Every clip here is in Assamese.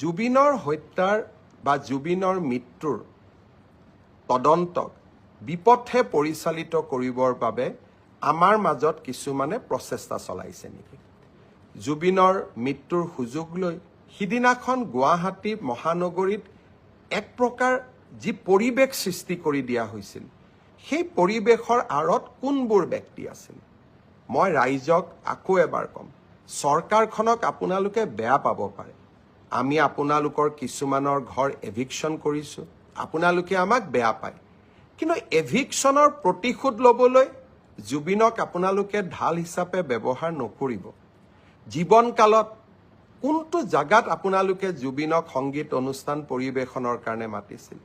জুবিনৰ হত্যাৰ বা জুবিনৰ মৃত্যুৰ তদন্তক বিপথে পৰিচালিত কৰিবৰ বাবে আমাৰ মাজত কিছুমানে প্ৰচেষ্টা চলাইছে নেকি? জুবিনৰ মৃত্যুৰ সুযোগ লৈ সিদিনাখন গুৱাহাটী মহানগৰীত এক প্ৰকাৰ যি পৰিৱেশ সৃষ্টি কৰি দিয়া হৈছিল, সেই পৰিৱেশৰ আঁৰত কোনবোৰ ব্যক্তি আছিল? মই ৰাইজক আকৌ এবাৰ ক'ম, চৰকাৰখনক আপোনালোকে বেয়া পাব পাৰে। আমি আপোনালোকৰ কিছুমানৰ ঘৰ এভিকশ্যন কৰিছোঁ, আপোনালোকে আমাক বেয়া পায়। কিন্তু এভিকশ্যনৰ প্ৰতিশোধ ল'বলৈ জুবিনক আপোনালোকে ঢাল হিচাপে ব্যৱহাৰ নকৰিব। জীৱনকালত কোনটো জাগাত আপোনালোকে জুবিনক সংগীত অনুষ্ঠান পৰিৱেশনৰ কাৰণে মাতিছিল?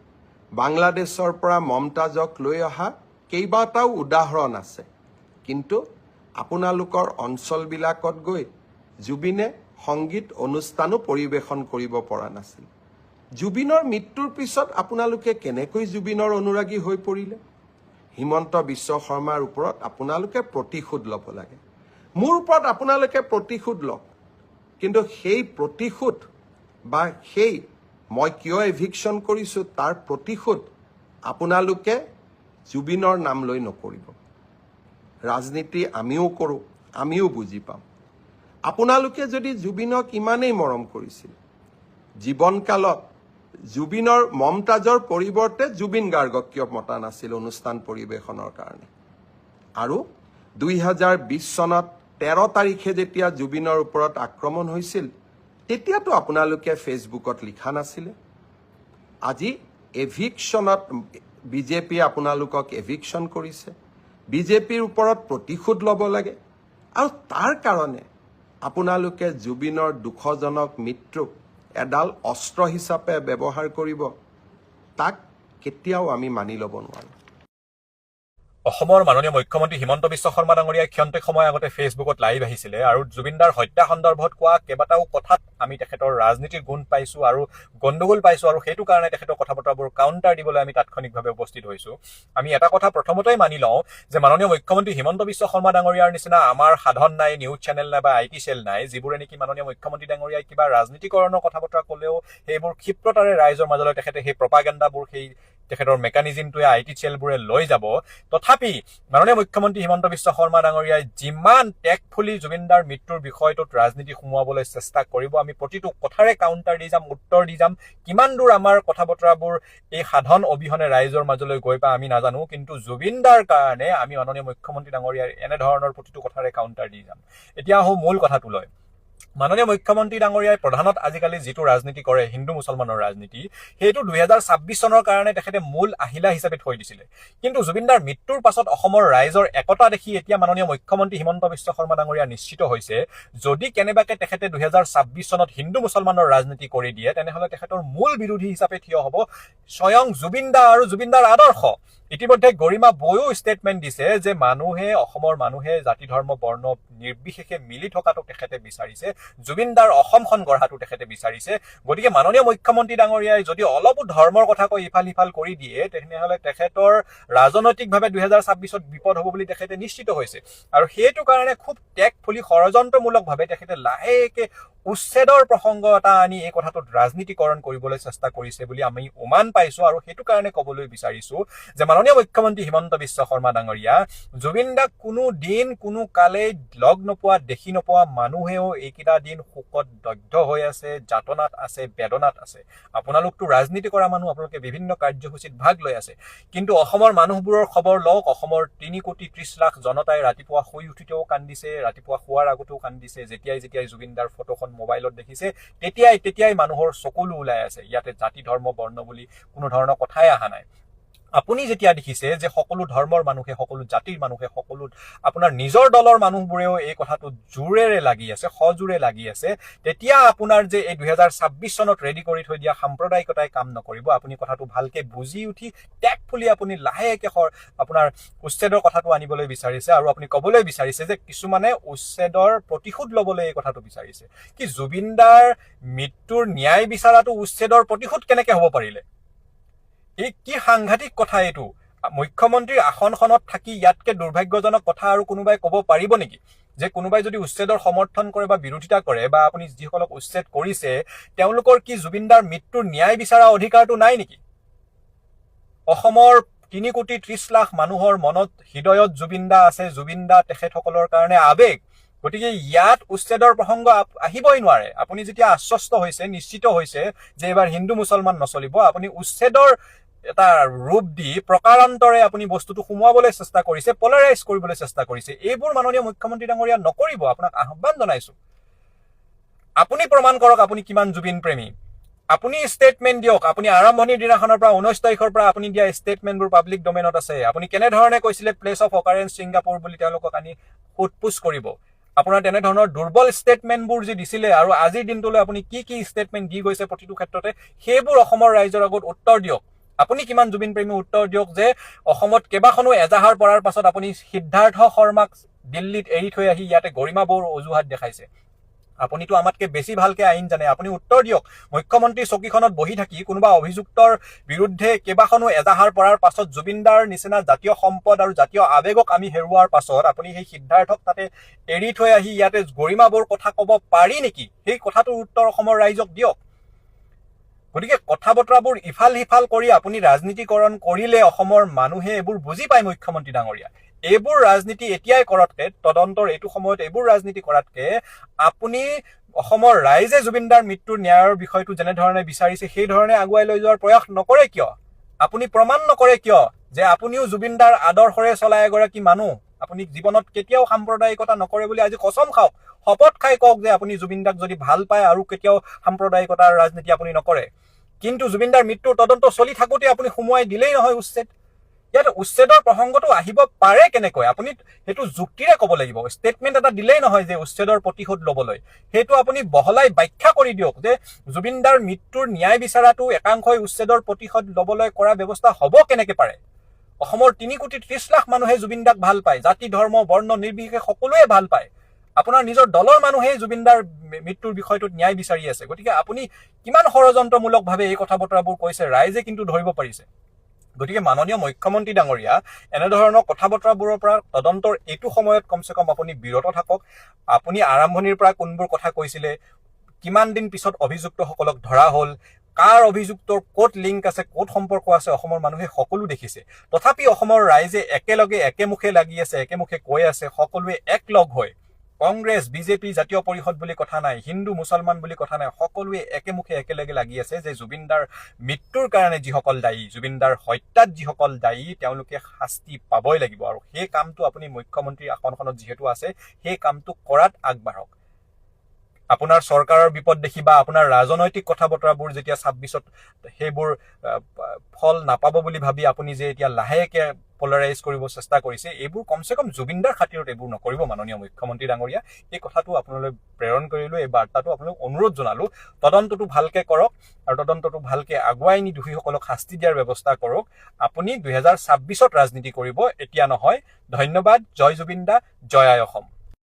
বাংলাদেশৰ পৰা মমতাজক লৈ অহা কেইবাটাও উদাহৰণ আছে, কিন্তু আপোনালোকৰ অঞ্চলবিলাকত গৈ জুবিনে সংগীত অনুষ্ঠানো পৰিৱেশন কৰিব পৰা নাছিল। জুবিনৰ মৃত্যুৰ পিছত আপোনালোকে কেনেকৈ জুবিনৰ অনুৰাগী হৈ পৰিলে? হিমন্ত বিশ্ব শৰ্মাৰ ওপৰত আপোনালোকে প্ৰতিশোধ ল'ব লাগে। মোৰ ওপৰত আপোনালোকে প্ৰতিশোধ লওক, কিন্তু সেই প্ৰতিশোধ বা সেই মই কিয় এভিকশ্যন কৰিছোঁ তাৰ প্ৰতিশোধ আপোনালোকে জুবিনৰ নাম লৈ নকৰিব। ৰাজনীতি আমিও কৰোঁ, আমিও বুজি পাম। আপোনালোকে যদি জুবিনক ইমানেই মৰম কৰিছিল, জীৱনকালত জুবিনৰ মমতাজৰ পৰিৱৰ্তে জুবিন গাৰ্গক কিয় মতা নাছিল অনুষ্ঠান পৰিৱেশনৰ কাৰণে? আৰু 2020 চনত 13 তাৰিখে যেতিয়া জুবিনৰ ওপৰত আক্ৰমণ হৈছিল, তেতিয়াতো আপোনালোকে ফেচবুকত লিখা নাছিলে। আজি এভিকশ্যনত বিজেপিয়ে আপোনালোকক এভিকশ্যন কৰিছে, বিজেপিৰ ওপৰত প্ৰতিশোধ ল'ব লাগে। আৰু তাৰ কাৰণে আপোনালোকে জুবিনৰ দুখজনক মৃত্যুক এডাল অস্ত্ৰ হিচাপে ব্যৱহাৰ কৰিব, তাক কেতিয়াও আমি মানি ল'ব নোৱাৰোঁ। অসমৰ মাননীয় মুখ্যমন্ত্ৰী হিমন্ত বিশ্ব শৰ্মা ডাঙৰীয়াই ক্ষন্তেক সময় আগতে ফেচবুকত লাইভ আহিছিলে আৰু জুবিনদাৰ হত্যা সন্দৰ্ভত কোৱা কেইবাটাও কথাত আমি তেখেতৰ ৰাজনীতিৰ গুণ পাইছোঁ আৰু গণ্ডগোল পাইছোঁ, আৰু সেইটো কাৰণে তেখেতৰ কথা বতৰাবোৰ কাউণ্টাৰ দিবলৈ আমি তাৎক্ষণিকভাৱে উপস্থিত হৈছোঁ। আমি এটা কথা প্ৰথমতেই মানি লওঁ যে মাননীয় মুখ্যমন্ত্ৰী হিমন্ত বিশ্ব শৰ্মা ডাঙৰীয়াৰ নিচিনা আমাৰ সাধন নাই, নিউজ চেনেল নাই বা IT চেল নাই, যিবোৰে নেকি মাননীয় মুখ্যমন্ত্ৰী ডাঙৰীয়াই কিবা ৰাজনীতিকৰণৰ কথা বতৰা ক'লেও সেইবোৰ ক্ষিপ্ৰতাৰে ৰাইজৰ মাজলৈ তেখেতে সেই প্ৰপাগাণ্ডাবোৰ, সেই তেখেতৰ মেকানিজিমটোৱে IT চেলবোৰে লৈ যাব। তথাপি মাননীয় মুখ্যমন্ত্ৰী হিমন্ত বিশ্ব শৰ্মা ডাঙৰীয়াই যিমান টেকফুলি জুবিনদাৰ মৃত্যুৰ বিষয়টোত ৰাজনীতি সোমোৱাবলৈ চেষ্টা কৰিব, আমি প্ৰতিটো কথাৰে কাউণ্টাৰ দি যাম, উত্তৰ দি যাম। কিমান দূৰ আমাৰ কথা বতৰাবোৰ এই সাধন অবিহনে ৰাইজৰ মাজলৈ গৈ পাই আমি নাজানো, কিন্তু জুবিনদাৰ কাৰণে আমি মাননীয় মুখ্যমন্ত্ৰী ডাঙৰীয়াৰ এনেধৰণৰ প্ৰতিটো কথাৰে কাউণ্টাৰ দি যাম। এতিয়া আহোঁ মূল কথাটোলৈ। মাননীয় মুখ্যমন্ত্ৰী ডাঙৰীয়াই প্ৰধানত আজিকালি যিটো ৰাজনীতি কৰে, হিন্দু মুছলমানৰ ৰাজনীতি, সেইটো 2026 চনৰ কাৰণে তেখেতে মূল আহিলা হিচাপে থৈ দিছিলে। কিন্তু জুবিনদাৰ মৃত্যুৰ পাছত অসমৰ ৰাইজৰ একতা দেখি এতিয়া মাননীয় মুখ্যমন্ত্ৰী হিমন্ত বিশ্ব শৰ্মা ডাঙৰীয়া নিশ্চিত হৈছে, যদি কেনেবাকে তেখেতে 2026 চনত হিন্দু মুছলমানৰ ৰাজনীতি কৰি দিয়ে, তেনেহলে তেখেতৰ মূল বিৰোধী হিচাপে থিয় হ'ব স্বয়ং জুবিনদা আৰু জুবিনদাৰ আদৰ্শ। ইতিমধ্যে গৰিমা বৈও ষ্টেটমেণ্ট দিছে যে অসমৰ মানুহে জাতি ধৰ্ম বৰ্ণ নিৰ্বিশেষে মিলি থকাটো তেখেতে বিচাৰিছে, জুবিনদাৰ অসমখন গঢ়াটো তেখেতে বিচাৰিছে। গতিকে মাননীয় মুখ্যমন্ত্ৰী ডাঙৰীয়াই যদি অলপো ধৰ্মৰ কথা কৈ ইফাল সিফাল কৰি দিয়ে, তেনেহলে তেখেতৰ ৰাজনৈতিকভাৱে 2026ত বিপদ হ'ব বুলি তেখেতে নিশ্চিত হৈছে। আৰু সেইটো কাৰণে খুব টেকফুলি ষড়যন্ত্ৰমূলকভাৱে তেখেতে লাহেকে উচ্ছেদৰ প্ৰসংগ এটা আনি এই কথাটোত ৰাজনীতিকৰণ কৰিবলৈ চেষ্টা কৰিছে বুলি আমি উমান পাইছো। আৰু সেইটো কাৰণে ক'বলৈ বিচাৰিছো যে মাননীয় মুখ্যমন্ত্ৰী হিমন্ত বিশ্ব শৰ্মা ডাঙৰীয়া জুবিনদাক কোনো দিন কোনো কালে লগ নোপোৱা, দেখি নোপোৱা মানুহেও এইকেইটা দিন শোকত দগ্ধ হৈ আছে, যাতনাত আছে, বেদনাত আছে। আপোনালোকতো ৰাজনীতি কৰা মানুহ, আপোনালোকে বিভিন্ন কাৰ্যসূচীত ভাগ লৈ আছে, কিন্তু অসমৰ মানুহবোৰৰ খবৰ লওক। অসমৰ 3,30,00,000 জনতাই ৰাতিপুৱা শুই উঠোতেও কান্দিছে, ৰাতিপুৱা শুৱাৰ আগতেও কান্দিছে। যেতিয়াই জুবিনদাৰ ফটোখন মোবাইলত দেখিছে, তেতিয়াই মানুহৰ চকুলো ওলাই আছে। ইয়াতে জাতি ধৰ্ম বৰ্ণ বুলি কোনো ধৰণৰ কথাই অহা নাই। আপুনি যেতিয়া দেখিছে যে সকলো ধৰ্মৰ মানুহে, সকলো জাতিৰ মানুহে, সকলো আপোনাৰ নিজৰ দলৰ মানুহবোৰেও এই কথাটো জোৰেৰে লাগি আছে, সজোৰে লাগি আছে, তেতিয়া আপোনাৰ যে এই 2026 চনত ৰেডি কৰি থৈ দিয়া সাম্প্ৰদায়িকতাই কাম নকৰিব। আপুনি কথাটো ভালকে বুজি উঠি টেকফুলি আপুনি লাহেকে আপোনাৰ উচ্ছেদৰ কথাটো আনিবলৈ বিচাৰিছে, আৰু আপুনি ক'বলৈ বিচাৰিছে যে কিছুমানে উচ্ছেদৰ প্ৰতিশোধ ল'বলৈ এই কথাটো বিচাৰিছে। কি জুবিনদাৰ মৃত্যুৰ ন্যায় বিচাৰাটো উচ্ছেদৰ প্ৰতিশোধ কেনেকে হ'ব পাৰিলে? এই কি সাংঘাতিক কথা এইটো? মুখ্যমন্ত্ৰীৰ আসনখনত থাকি ইয়াতকে দুৰ্ভাগ্যজনক কথা আৰু কোনোবাই ক'ব পাৰিব নেকি? যে কোনোবাই যদি উচ্ছেদৰ সমৰ্থন কৰে বা বিৰোধিতা কৰে বা আপুনি যিসকলক উচ্ছেদ কৰিছে তেওঁলোকৰ কি জুবিনদাৰ মৃত্যুৰ ন্যায় বিচৰা অধিকাৰটো নাই নেকি? অসমৰ 3,30,00,000 মানুহৰ মনত হৃদয়ত জুবিনদা আছে। জুবিনদা তেখেতসকলৰ কাৰণে আবেগ। গতিকে ইয়াত উচ্ছেদৰ প্ৰসংগ আহিবই নোৱাৰে। আপুনি যেতিয়া আশ্বস্ত হৈছে, নিশ্চিত হৈছে যে এবাৰ হিন্দু মুছলমান নচলিব, আপুনি উচ্ছেদৰ এটা ৰূপ দি প্ৰকাৰান্তৰে আপুনি বস্তুটো সুমুৱাবলৈ চেষ্টা কৰিছে, পলাৰাইজ কৰিবলৈ চেষ্টা কৰিছে। এইবোৰ মাননীয় মুখ্যমন্ত্ৰী ডাঙৰীয়া নকৰিব। আপোনাক আহ্বান জনাইছো। আপুনি প্ৰমাণ কৰক আপুনি কিমান জুবিন প্ৰেমী। আপুনি ষ্টেটমেণ্ট দিয়ক। আপুনি আৰম্ভণিৰ দিনাখনৰ পৰা 19 তাৰিখৰ পৰা আপুনি দিয়া ষ্টেটমেণ্টবোৰ পাব্লিক ডমেইনত আছে। আপুনি কেনেধৰণে কৈছিলে প্লেচ অফ অকাৰেঞ্চ ছিংগাপুৰ বুলি তেওঁলোকক আনি সোধপোছ কৰিব। আপোনাৰ তেনেধৰণৰ দুৰ্বল ষ্টেটমেণ্টবোৰ যি দিছিলে আৰু আজিৰ দিনটোলৈ আপুনি কি কি ষ্টেটমেণ্ট দি গৈছে প্ৰতিটো ক্ষেত্ৰতে, সেইবোৰ অসমৰ ৰাইজৰ আগত উত্তৰ দিয়ক। আপুনি কিমান জুবিন প্ৰেমী উত্তৰ দিয়ক যে অসমত কেইবাখনো এজাহাৰ পৰাৰ পাছত আপুনি সিদ্ধাৰ্থ শৰ্মাক দিল্লীত এৰি থৈ আহি ইয়াতে গৰিমা বৌৰ অজুহাত দেখাইছে। আপুনিতো আমাতকে বেছি ভালকে আইন জানে। আপুনি উত্তৰ দিয়ক। মুখ্যমন্ত্ৰী চকীখনত বহি থাকি কোনোবা অভিযুক্তৰ বিৰুদ্ধে কেইবাখনো এজাহাৰ পৰাৰ পাছত জুবিনদাৰ নিচিনা জাতীয় সম্পদ আৰু জাতীয় আৱেগক আমি হেৰুৱাৰ পাছত আপুনি সেই সিদ্ধাৰ্থক তাতে এৰি থৈ আহি ইয়াতে গৰিমা বৌৰ কথা ক'ব পাৰি নেকি? সেই কথাটোৰ উত্তৰ অসমৰ ৰাইজক দিয়ক। গতিকে কথা বতৰাবোৰ ইফাল সিফাল কৰি আপুনি ৰাজনীতিকৰণ কৰিলে অসমৰ মানুহে এইবোৰ বুজি পায়। মুখ্যমন্ত্ৰী ডাঙৰীয়া, এইবোৰ ৰাজনীতি এতিয়াই কৰাতকে, তদন্তৰ এইটো সময়ত এইবোৰ ৰাজনীতি কৰাতকে আপুনি অসমৰ ৰাইজে জুবিনদাৰ মৃত্যুৰ ন্যায়ৰ বিষয়টো যেনেধৰণে বিচাৰিছে সেই ধৰণে আগুৱাই লৈ যোৱাৰ প্ৰয়াস নকৰে কিয়? আপুনি প্ৰমাণ নকৰে কিয় যে আপুনিও জুবিনদাৰ আদৰ্শৰে চলা এগৰাকী মানুহ? আপুনি জীৱনত কেতিয়াও সাম্প্ৰদায়িকতা নকৰে বুলি আজি কচম খাওক, শপত খাই কওক যে আপুনি জুবিনদাক যদি ভাল পায় আৰু কেতিয়াও সাম্প্ৰদায়িকতাৰ ৰাজনীতি আপুনি নকৰে। কিন্তু জুবিনদাৰ মৃত্যুৰ তদন্ত চলি থাকোতে আপুনি সুমুৱাই দিলেই নহয় উচ্ছেদ। ইয়াত উচ্ছেদৰ প্ৰসংগটো আহিব পাৰে কেনেকৈ? আপুনি সেইটো যুক্তিৰে ক'ব লাগিব। ষ্টেটমেণ্ট এটা দিলেই নহয় যে উচ্ছেদৰ প্ৰতিশোধ ল'বলৈ। সেইটো আপুনি বহলাই ব্যাখ্যা কৰি দিয়ক যে জুবিনদাৰ মৃত্যুৰ ন্যায় বিচাৰাটো একাংশই উচ্ছেদৰ প্ৰতিশোধ ল'বলৈ কৰা ব্যৱস্থা হ'ব কেনেকে পাৰে? অসমৰ 3,30,00,000 মানুহে জুবিনদাক ভাল পায়। জাতি ধৰ্ম বৰ্ণ নিৰ্বিশেষে সকলোৱে ভাল পায়। আপোনাৰ নিজৰ দলৰ মানুহে জুবিনদাৰ মৃত্যুৰ বিষয়টোত ন্যায় বিচাৰি আছে। গতিকে আপুনি কিমান ষড়যন্ত্ৰমূলকভাৱে এই কথা বতৰাবোৰ কৈছে ৰাইজে কিন্তু ধৰিব পাৰিছে। গতিকে মাননীয় মুখ্যমন্ত্ৰী ডাঙৰীয়া, এনেধৰণৰ কথা বতৰাবোৰৰ পৰা তদন্তৰ এইটো সময়ত কমচে কম আপুনি বিৰত থাকক। আপুনি আৰম্ভণিৰ পৰা কোনবোৰ কথা কৈছিলে, কিমান দিন পিছত অভিযুক্তসকলক ধৰা হ'ল, কাৰ অভিযুক্তৰ ক'ত লিংক আছে, ক'ত সম্পৰ্ক আছে, অসমৰ মানুহে সকলো দেখিছে। তথাপি অসমৰ ৰাইজে একেলগে একেমুখে লাগি আছে, একেমুখে কৈ আছে, সকলোৱে একলগ হৈ, কংগ্ৰেছ বিজেপি জাতীয় পৰিষদ বুলি কথা নাই, হিন্দু মুছলমান বুলি কথা নাই, সকলোৱে একেমুখে একেলগে লাগি আছে যে জুবিনদাৰ মৃত্যুৰ কাৰণে যিসকল দায়ী, জুবিনদাৰ হত্যাত যিসকল দায়ী, তেওঁলোকে শাস্তি পাবই লাগিব। আৰু সেই কামটো আপুনি মুখ্যমন্ত্ৰীৰ আসনখনত যিহেতু আছে, সেই কামটো কৰাত আগবাঢ়ক। আপোনাৰ চৰকাৰৰ বিপদ দেখি বা আপোনাৰ ৰাজনৈতিক কথা বতৰাবোৰ যেতিয়া 26ত সেইবোৰ ফল নাপাব বুলি ভাবি আপুনি যে এতিয়া লাহেকে পলাৰাইজ কৰিব চেষ্টা কৰিছে, এইবোৰ কমচে কম জুবিনদাৰ খাতিৰত এইবোৰ নকৰিব মাননীয় মুখ্যমন্ত্ৰী ডাঙৰীয়া। এই কথাটো আপোনালৈ প্ৰেৰণ কৰিলো, এই বাৰ্তাটো আপোনালোক অনুৰোধ জনালো। তদন্তটো ভালকে কৰক আৰু তদন্তটো ভালকে আগুৱাই নি দোষীসকলক শাস্তি দিয়াৰ ব্যৱস্থা কৰক। আপুনি 2026ত ৰাজনীতি কৰিব, এতিয়া নহয়। ধন্যবাদ। জয় জুবিনদা, জয় আই অসম।